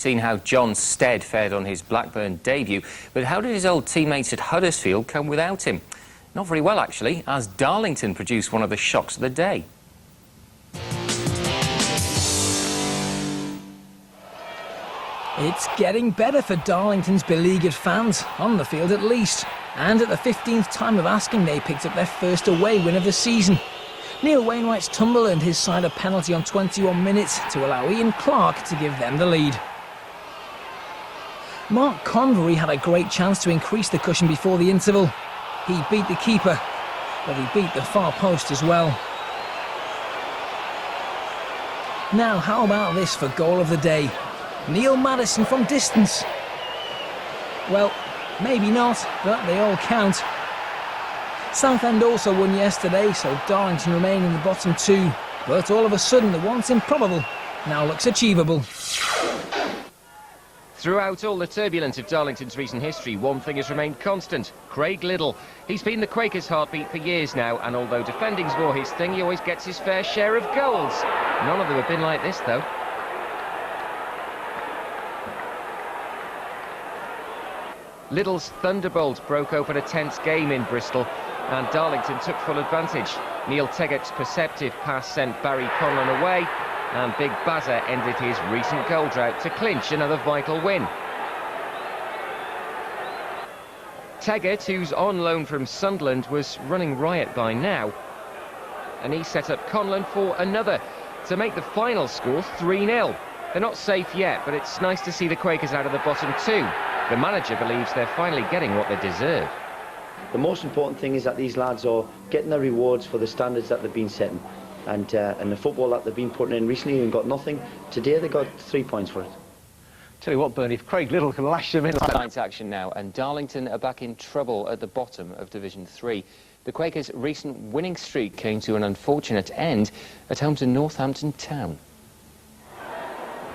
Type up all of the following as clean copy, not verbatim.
seen how John Stead fared on his Blackburn debut, but how did his old teammates at Huddersfield come without him? Not very well, actually, as Darlington produced one of the shocks of the day. It's getting better for Darlington's beleaguered fans, on the field at least. And at the 15th time of asking, they picked up their first away win of the season. Neil Wainwright's tumble earned his side a penalty on 21 minutes to allow Ian Clark to give them the lead. Mark Convery had a great chance to increase the cushion before the interval. He beat the keeper, but he beat the far post as well. Now, how about this for goal of the day? Neil Maddison from distance. Well, maybe not, but they all count. Southend also won yesterday, so Darlington remain in the bottom two. But all of a sudden, the once improbable now looks achievable. Throughout all the turbulence of Darlington's recent history, one thing has remained constant: Craig Liddle. He's been the Quakers' heartbeat for years now, and although defending's more his thing, he always gets his fair share of goals. None of them have been like this, though. Liddle's thunderbolt broke open a tense game in Bristol, and Darlington took full advantage. Neil Teggart's perceptive pass sent Barry Conlon away, and Big Bazza ended his recent goal drought to clinch another vital win. Teggart, who's on loan from Sunderland, was running riot by now, and he set up Conlon for another to make the final score 3-0. They're not safe yet, but it's nice to see the Quakers out of the bottom two. The manager believes they're finally getting what they deserve. The most important thing is that these lads are getting their rewards for the standards that they've been setting, and the football that they've been putting in recently and got nothing. Today they got 3 points for it. Tell you what, Bernie, if Craig Liddle can lash them in like that. Tonight's action now, and Darlington are back in trouble at the bottom of Division 3. The Quakers' recent winning streak came to an unfortunate end at home to Northampton Town.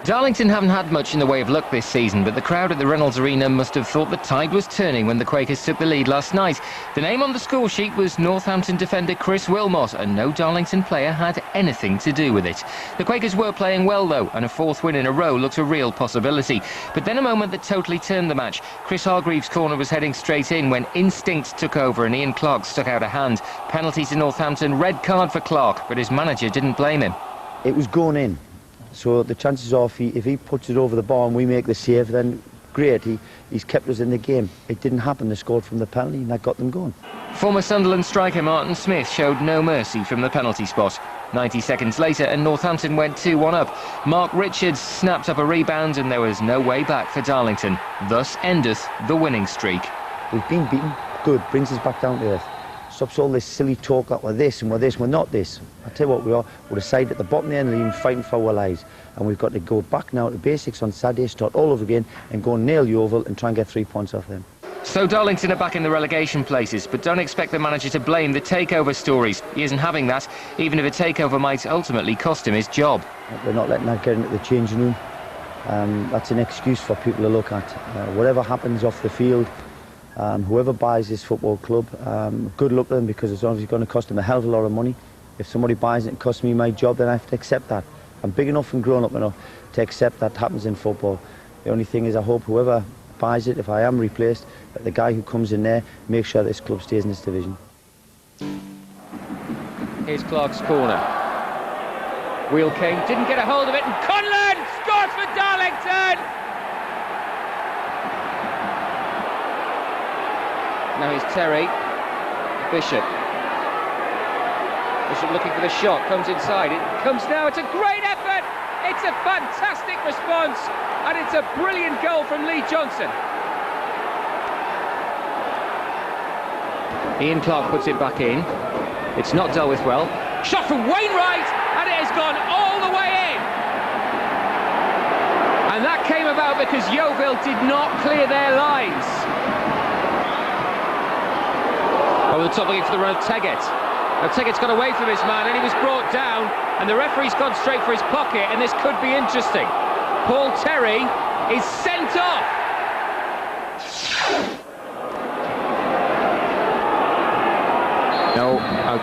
Darlington haven't had much in the way of luck this season, but the crowd at the Reynolds Arena must have thought the tide was turning when the Quakers took the lead last night. The name on the score sheet was Northampton defender Chris Wilmot, and no Darlington player had anything to do with it. The Quakers were playing well, though, and a fourth win in a row looked a real possibility. But then a moment that totally turned the match. Chris Hargreaves' corner was heading straight in when instinct took over and Ian Clark stuck out a hand. Penalty to Northampton, red card for Clark, but his manager didn't blame him. It was going in. So the chances are, if he puts it over the bar and we make the save, then great, he's kept us in the game. It didn't happen. They scored from the penalty and that got them going. Former Sunderland striker Martin Smith showed no mercy from the penalty spot. 90 seconds later and Northampton went 2-1 up. Mark Richards snapped up a rebound and there was no way back for Darlington. Thus endeth the winning streak. We've been beaten. Good, brings us back down to earth. Stops all this silly talk that we're this and we're this, we're not this. I'll tell you what we are, we're a side at the bottom of the end of the league fighting for our lives. And we've got to go back now to basics on Saturday, start all over again and go and nail Yeovil and try and get 3 points off them. So Darlington are back in the relegation places, but don't expect the manager to blame the takeover stories. He isn't having that, even if a takeover might ultimately cost him his job. We're not letting that get into the changing room. That's an excuse for people to look at. Whatever happens off the field, whoever buys this football club, good luck to them, because it's obviously going to cost them a hell of a lot of money. If somebody buys it and costs me my job, then I have to accept that. I'm big enough and grown up enough to accept that happens in football. The only thing is I hope whoever buys it, if I am replaced, that the guy who comes in there makes sure this club stays in this division. Here's Clark's corner. Wheel came, didn't get a hold of it, and Conlon scores for Darlington! Now here's Terry. Bishop. Bishop looking for the shot, comes inside. It comes now, it's a great effort! It's a fantastic response, and it's a brilliant goal from Lee Johnson. Ian Clark puts it back in. It's not dealt with well. Shot from Wainwright, and it has gone all the way in. And that came about because Yeovil did not clear their lines. Over the top looking for the run of Teggart. Now Teggart's got away from his man and he was brought down, and the referee's gone straight for his pocket, and this could be interesting. Paul Terry is sent off. No,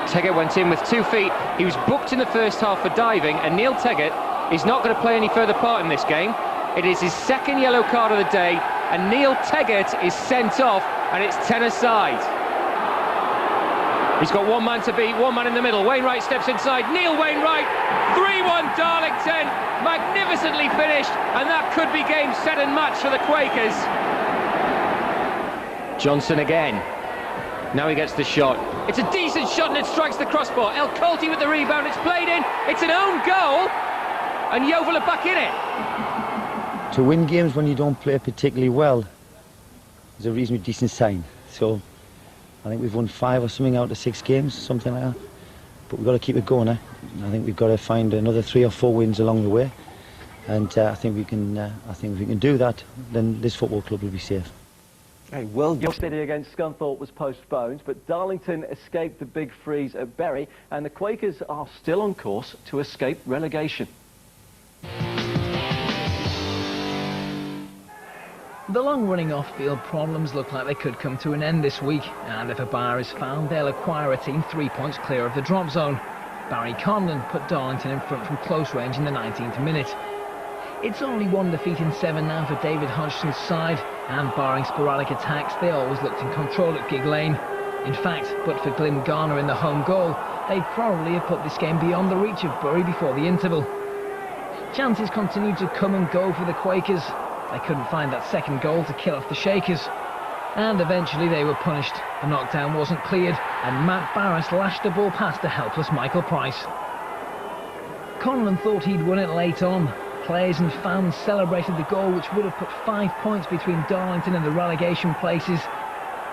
Teggart went in with 2 feet. He was booked in the first half for diving, and Neil Teggart is not going to play any further part in this game. It is his second yellow card of the day, and Neil Teggart is sent off, and it's 10 aside. He's got one man to beat, one man in the middle. Wainwright steps inside. Neil Wainwright, 3-1 Darlington. Magnificently finished, and that could be game, set and match for the Quakers. Johnson again. Now he gets the shot. It's a decent shot and it strikes the crossbar. El Colty with the rebound. It's played in. It's an own goal. And Yeovil are back in it. To win games when you don't play particularly well is a reasonably decent sign. So I think we've won 5 or something out of 6 games, something like that. But we've got to keep it going. I think we've got to find another 3 or 4 wins along the way. And I think we can. I think if we can do that, then this football club will be safe. Hey, well, York City against Scunthorpe was postponed, but Darlington escaped the big freeze at Bury, and the Quakers are still on course to escape relegation. The long-running off-field problems look like they could come to an end this week, and if a bar is found, they'll acquire a team 3 points clear of the drop zone. Barry Conlon put Darlington in front from close range in the 19th minute. It's only 1 defeat in 7 now for David Hodgson's side, and barring sporadic attacks, they always looked in control at Gig Lane. In fact, but for Glyn Garner in the home goal, they'd probably have put this game beyond the reach of Bury before the interval. Chances continued to come and go for the Quakers. They couldn't find that second goal to kill off the Shakers. And eventually they were punished. The knockdown wasn't cleared, and Matt Barras lashed the ball past the helpless Michael Price. Conlon thought he'd won it late on. Players and fans celebrated the goal, which would have put 5 points between Darlington and the relegation places.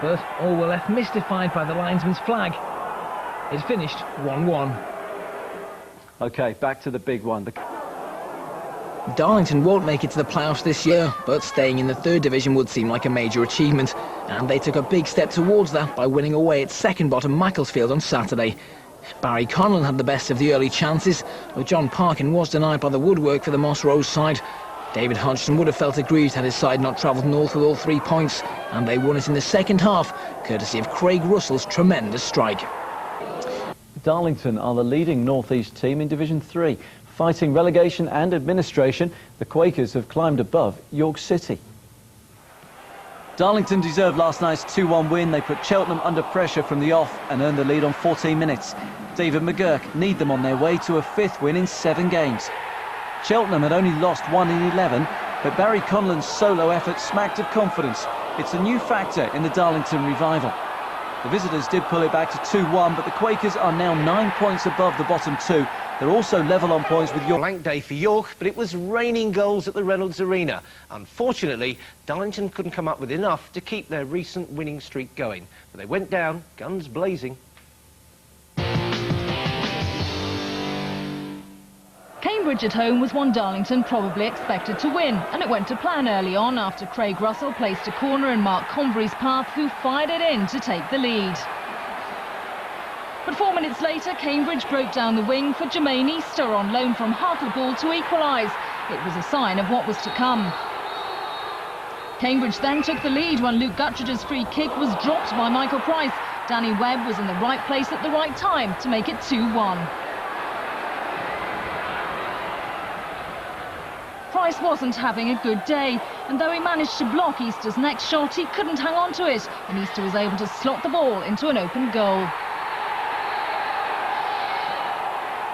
But all were left mystified by the linesman's flag. It finished 1-1. OK, back to the big one. Darlington won't make it to the playoffs this year, but staying in the 3rd division would seem like a major achievement. And they took a big step towards that by winning away at second bottom Macclesfield on Saturday. Barry Conlon had the best of the early chances, though John Parkin was denied by the woodwork for the Moss Rose side. David Hodgson would have felt aggrieved had his side not travelled north with all 3 points, and they won it in the second half, courtesy of Craig Russell's tremendous strike. Darlington are the leading North East team in Division 3. Fighting relegation and administration, the Quakers have climbed above York City. Darlington deserved last night's 2-1 win. They put Cheltenham under pressure from the off and earned the lead on 14 minutes. David McGurk need them on their way to a 5th win in 7 games. Cheltenham had only lost 1 in 11, but Barry Conlon's solo effort smacked of confidence. It's a new factor in the Darlington revival. The visitors did pull it back to 2-1, but the Quakers are now 9 points above the bottom 2. They're also level on points with York. Blank day for York, but it was raining goals at the Reynolds Arena. Unfortunately, Darlington couldn't come up with enough to keep their recent winning streak going. But they went down, guns blazing. Cambridge at home was one Darlington probably expected to win, and it went to plan early on after Craig Russell placed a corner in Mark Convery's path, who fired it in to take the lead. But 4 minutes later, Cambridge broke down the wing for Jermaine Easter on loan from Hartlepool to equalise. It was a sign of what was to come. Cambridge then took the lead when Luke Guttridge's free kick was dropped by Michael Price. Danny Webb was in the right place at the right time to make it 2-1. Price wasn't having a good day, and though he managed to block Easter's next shot, he couldn't hang on to it, and Easter was able to slot the ball into an open goal.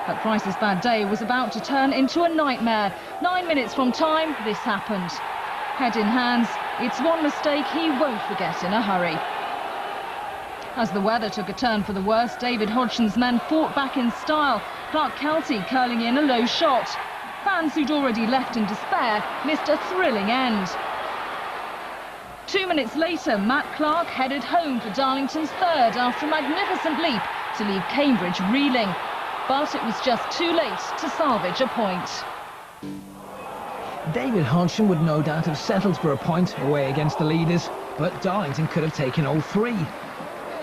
But Price's bad day was about to turn into a nightmare. 9 minutes from time, this happened. Head in hands, it's one mistake he won't forget in a hurry. As the weather took a turn for the worse, David Hodgson's men fought back in style. Clark Kelty curling in a low shot. Fans who'd already left in despair missed a thrilling end. 2 minutes later, Matt Clark headed home for Darlington's 3rd after a magnificent leap to leave Cambridge reeling. But it was just too late to salvage a point. David Hodgson would no doubt have settled for a point away against the leaders, but Darlington could have taken all 3.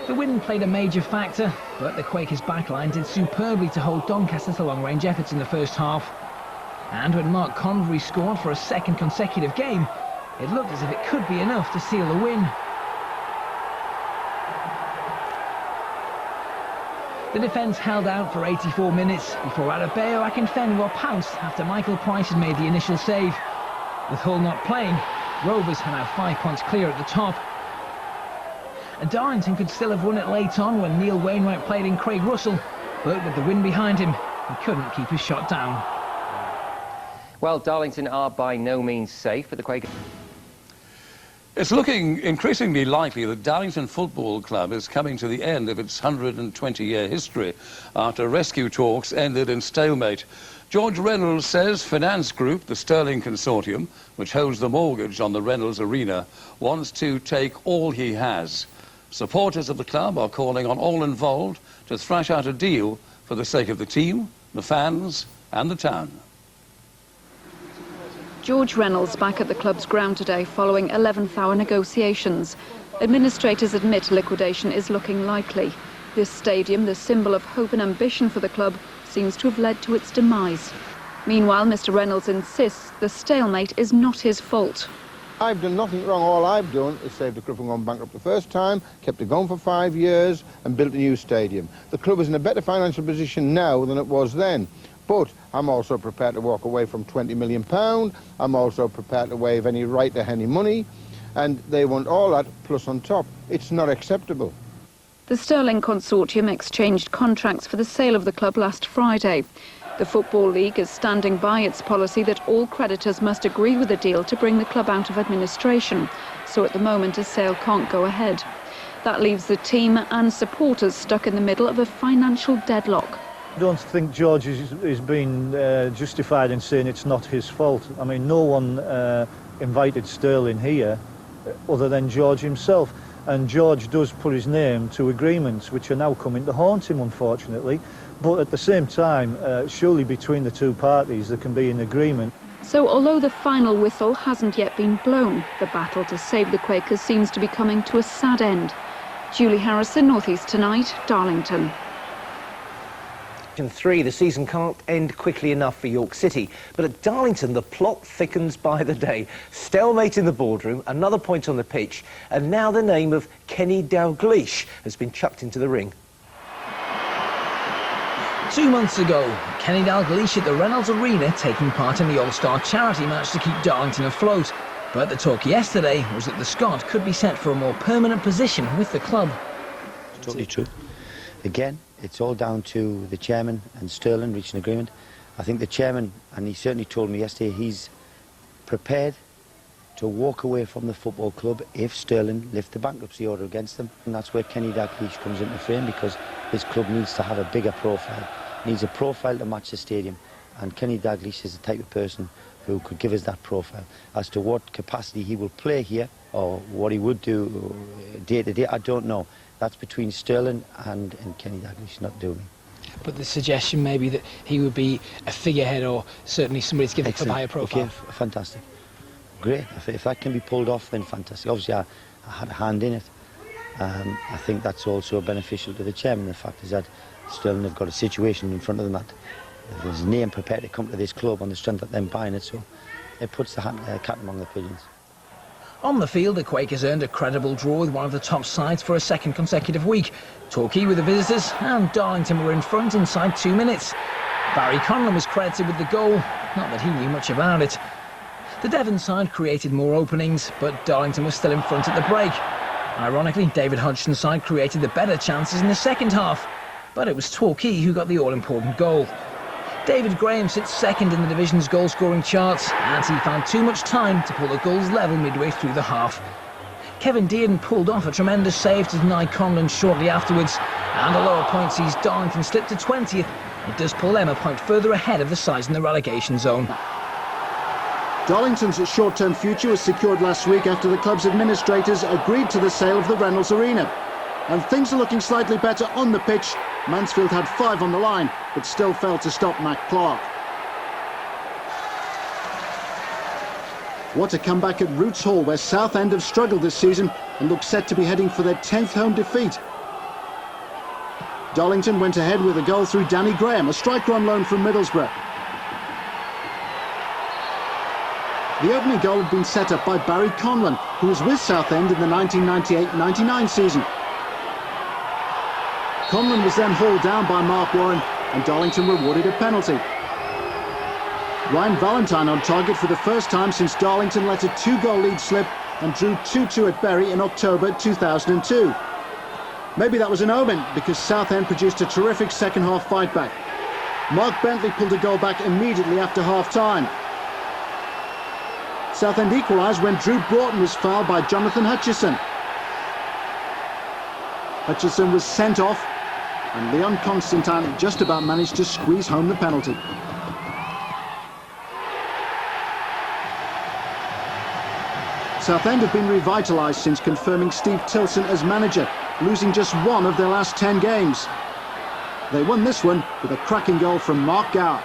The wind played a major factor, but the Quakers' backline did superbly to hold Doncaster to long-range efforts in the first half. And when Mark Convery scored for a 2nd consecutive game, it looked as if it could be enough to seal the win. The defence held out for 84 minutes before Adebayo Akinfenwa pounced after Michael Price had made the initial save. With Hull not playing, Rovers are now 5 points clear at the top. And Darlington could still have won it late on when Neil Wainwright played in Craig Russell, but with the wind behind him, he couldn't keep his shot down. Well, Darlington are by no means safe, but the Quakers... It's looking increasingly likely that Darlington Football Club is coming to the end of its 120-year history after rescue talks ended in stalemate. George Reynolds says Finance Group, the Sterling Consortium, which holds the mortgage on the Reynolds Arena, wants to take all he has. Supporters of the club are calling on all involved to thrash out a deal for the sake of the team, the fans and the town. George Reynolds back at the club's ground today following 11th-hour negotiations. Administrators admit liquidation is looking likely. This stadium, the symbol of hope and ambition for the club, seems to have led to its demise. Meanwhile, Mr Reynolds insists the stalemate is not his fault. I've done nothing wrong. All I've done is saved the club from going bankrupt the first time, kept it going for 5 years and built a new stadium. The club is in a better financial position now than it was then. But I'm also prepared to walk away from £20 million. I'm also prepared to waive any right to any money. And they want all that plus on top. It's not acceptable. The Sterling Consortium exchanged contracts for the sale of the club last Friday. The Football League is standing by its policy that all creditors must agree with the deal to bring the club out of administration. So at the moment, a sale can't go ahead. That leaves the team and supporters stuck in the middle of a financial deadlock. I don't think George is being justified in saying it's not his fault. I mean, no one invited Sterling here other than George himself. And George does put his name to agreements which are now coming to haunt him, unfortunately. But at the same time, surely between the two parties there can be an agreement. So although the final whistle hasn't yet been blown, the battle to save the Quakers seems to be coming to a sad end. Julie Harrison, North East Tonight, Darlington. In 3, the season can't end quickly enough for York City, but at Darlington the plot thickens by the day. Stalemate in the boardroom, another point on the pitch, and now the name of Kenny Dalglish has been chucked into the ring. 2 months ago, Kenny Dalglish at the Reynolds Arena taking part in the All-Star charity match to keep Darlington afloat. But the talk yesterday was that the Scot could be set for a more permanent position with the club. It's totally true. Again, it's all down to the chairman and Sterling reaching an agreement. I think the chairman, and he certainly told me yesterday, he's prepared to walk away from the football club if Sterling lift the bankruptcy order against them. And that's where Kenny Dalglish comes into frame, because his club needs to have a bigger profile, needs a profile to match the stadium. And Kenny Dalglish is the type of person who could give us that profile. As to what capacity he will play here or what he would do day to day, I don't know. That's between Sterling and Kenny Dalglish, not doing. But the suggestion maybe that he would be a figurehead or certainly somebody to give the club a higher profile. Okay, fantastic. Great. If that can be pulled off, then fantastic. Obviously, I had a hand in it. I think that's also beneficial to the chairman. The fact is that Sterling have got a situation in front of them that there's a name prepared to come to this club on the strength of them buying it, so it puts the cat among the pigeons. On the field, the Quakers earned a credible draw with one of the top sides for a second consecutive week. Torquay were the visitors and Darlington were in front inside 2 minutes. Barry Conlon was credited with the goal, not that he knew much about it. The Devon side created more openings, but Darlington was still in front at the break. Ironically, David Hodgson's side created the better chances in the second half, but it was Torquay who got the all-important goal. David Graham sits second in the division's goal-scoring charts, and he found too much time to pull the goals level midway through the half. Kevin Dearden pulled off a tremendous save to deny Conlon shortly afterwards, and a lower point sees Darlington slip to 20th. It does pull them a point further ahead of the sides in the relegation zone. Darlington's short-term future was secured last week after the club's administrators agreed to the sale of the Reynolds Arena. And things are looking slightly better on the pitch. Mansfield had 5 on the line, but still failed to stop Matt Clark. What a comeback at Roots Hall, where Southend have struggled this season and look set to be heading for their 10th home defeat. Darlington went ahead with a goal through Danny Graham, a striker on loan from Middlesbrough. The opening goal had been set up by Barry Conlon, who was with Southend in the 1998-99 season. Conlon was then hauled down by Mark Warren, and Darlington rewarded a penalty. Ryan Valentine on target for the first time since Darlington let a 2-goal lead slip and drew 2-2 at Bury in October 2002. Maybe that was an omen, because Southend produced a terrific second-half fight-back. Mark Bentley pulled a goal back immediately after half-time. Southend equalised when Drew Broughton was fouled by Jonathan Hutchison. Hutchison was sent off, and Leon Constantine just about managed to squeeze home the penalty. Southend have been revitalised since confirming Steve Tilson as manager, losing just one of their last 10 games. They won this one with a cracking goal from Mark Gower.